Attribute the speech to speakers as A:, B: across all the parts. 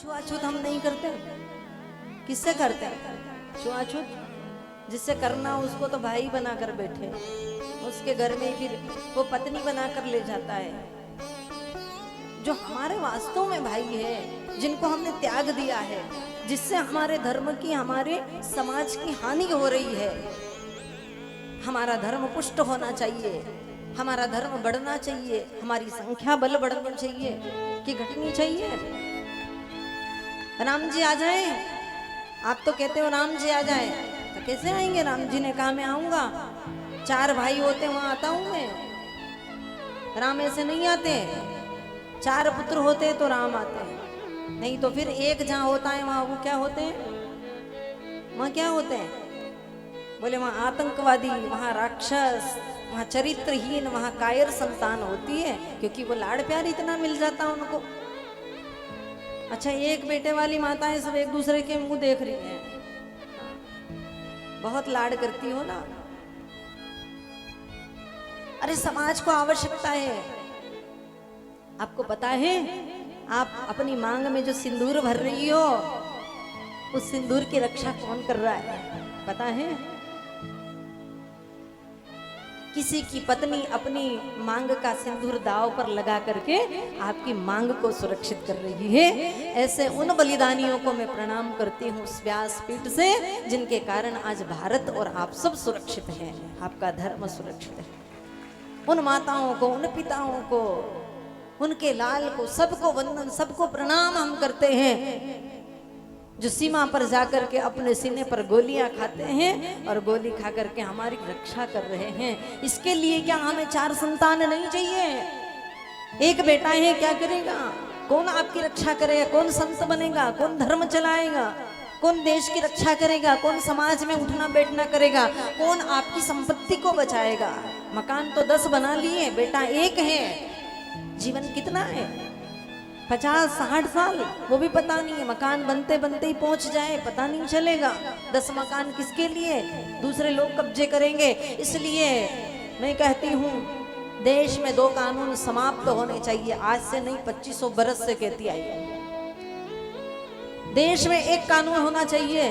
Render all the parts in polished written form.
A: छुआछूत हम नहीं करते, किससे करते हैं छुआछूत? जिससे करना उसको तो भाई बनाकर बैठे, उसके घर में फिर वो पत्नी बनाकर ले जाता है। जो हमारे वास्तव में भाई है, जिनको हमने त्याग दिया है, जिससे हमारे धर्म की, हमारे समाज की हानि हो रही है। हमारा धर्म पुष्ट होना चाहिए, हमारा धर्म बढ़ना चाहिए, हमारी संख्या बल बढ़नी चाहिए कि घटनी चाहिए। राम जी आ जाए, आप तो कहते हो राम जी आ जाए, तो कैसे आएंगे? राम जी ने कहा मैं आऊंगा, 4 भाई होते वहां आता हूं मैं। राम ऐसे नहीं आते, 4 पुत्र होते तो राम आते, नहीं तो फिर एक जहां होता है वहां वो क्या होते हैं? वहां क्या होते हैं? बोले वहां आतंकवादी, वहां राक्षस, वहां चरित्रहीन, वहां कायर संतान होती है, क्योंकि वो लाड़ प्यार इतना मिल जाता उनको। अच्छा, एक बेटे वाली माताएं सब एक दूसरे के मुंह देख रही हैं, बहुत लाड़ करती हो ना। अरे समाज को आवश्यकता है, आपको पता है? आप अपनी मांग में जो सिंदूर भर रही हो, उस सिंदूर की रक्षा कौन कर रहा है पता है? किसी की पत्नी अपनी मांग का सिंदूर दाव पर लगा करके आपकी मांग को सुरक्षित कर रही है। ऐसे उन बलिदानियों को मैं प्रणाम करती हूँ उस व्यासपीठ से, जिनके कारण आज भारत और आप सब सुरक्षित हैं, आपका धर्म सुरक्षित है। उन माताओं को, उन पिताओं को, उनके लाल को, सबको वंदन, सबको प्रणाम हम करते हैं, जो सीमा पर जाकर के अपने सीने पर गोलियां खाते हैं और गोली खा करके हमारी रक्षा कर रहे हैं। इसके लिए क्या हमें 4 संतान नहीं चाहिए? एक बेटा है, क्या करेगा? कौन आपकी रक्षा करेगा? कौन संत बनेगा? कौन धर्म चलाएगा? कौन देश की रक्षा करेगा? कौन समाज में उठना बैठना करेगा? कौन आपकी संपत्ति को बचाएगा? मकान तो 10 बना लिए, बेटा एक है, जीवन कितना है? 50-60 साल, वो भी पता नहीं है। मकान बनते बनते ही पहुंच जाए, पता नहीं चलेगा। 10 मकान किसके लिए? दूसरे लोग कब्जे करेंगे। इसलिए मैं कहती हूँ, देश में 2 कानून समाप्त होने चाहिए, आज से नहीं 2500 बरस से कहती आई है। देश में एक कानून होना चाहिए।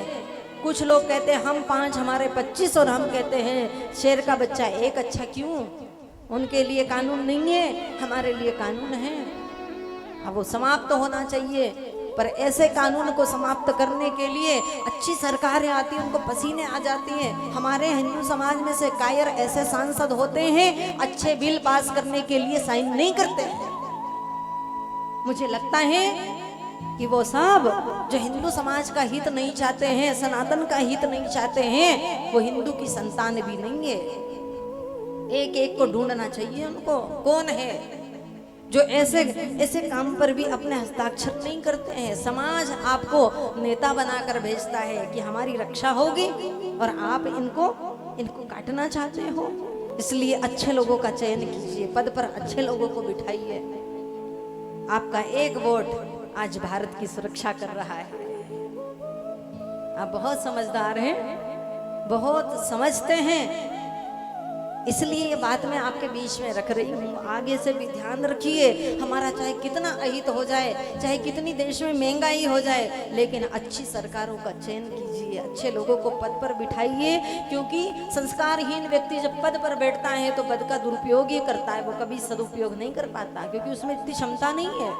A: कुछ लोग कहते हैं हम 5 हमारे 25, और हम कहते हैं शेर का बच्चा एक। अच्छा क्यों? उनके लिए कानून नहीं है, हमारे लिए कानून है। अब वो समाप्त होना चाहिए, पर ऐसे कानून को समाप्त करने के लिए अच्छी सरकारें आती हैं, उनको पसीने आ जाती हैं। हमारे हिंदू समाज में से कायर ऐसे सांसद होते हैं, अच्छे बिल पास करने के लिए साइन नहीं करते हैं। मुझे लगता है कि वो सब जो हिंदू समाज का हित नहीं चाहते हैं, सनातन का हित नहीं चाहते हैं, वो हिंदू की संतान भी नहीं है। एक एक को ढूंढना चाहिए उनको, कौन है जो ऐसे ऐसे काम पर भी अपने हस्ताक्षर नहीं करते हैं। समाज आपको नेता बनाकर भेजता है कि हमारी रक्षा होगी, और आप इनको काटना चाहते हो। इसलिए अच्छे लोगों का चयन कीजिए, पद पर अच्छे लोगों को बिठाइए। आपका एक वोट आज भारत की सुरक्षा कर रहा है। आप बहुत समझदार हैं, बहुत समझते हैं, इसलिए ये बात मैं आपके बीच में रख रही हूँ। आगे से भी ध्यान रखिए, हमारा चाहे कितना अहित हो जाए, चाहे कितनी देश में महंगाई हो जाए, लेकिन अच्छी सरकारों का चयन कीजिए, अच्छे लोगों को पद पर बिठाइए। क्योंकि संस्कारहीन व्यक्ति जब पद पर बैठता है तो पद का दुरुपयोग ही करता है, वो कभी सदुपयोग नहीं कर पाता, क्योंकि उसमें इतनी क्षमता नहीं है।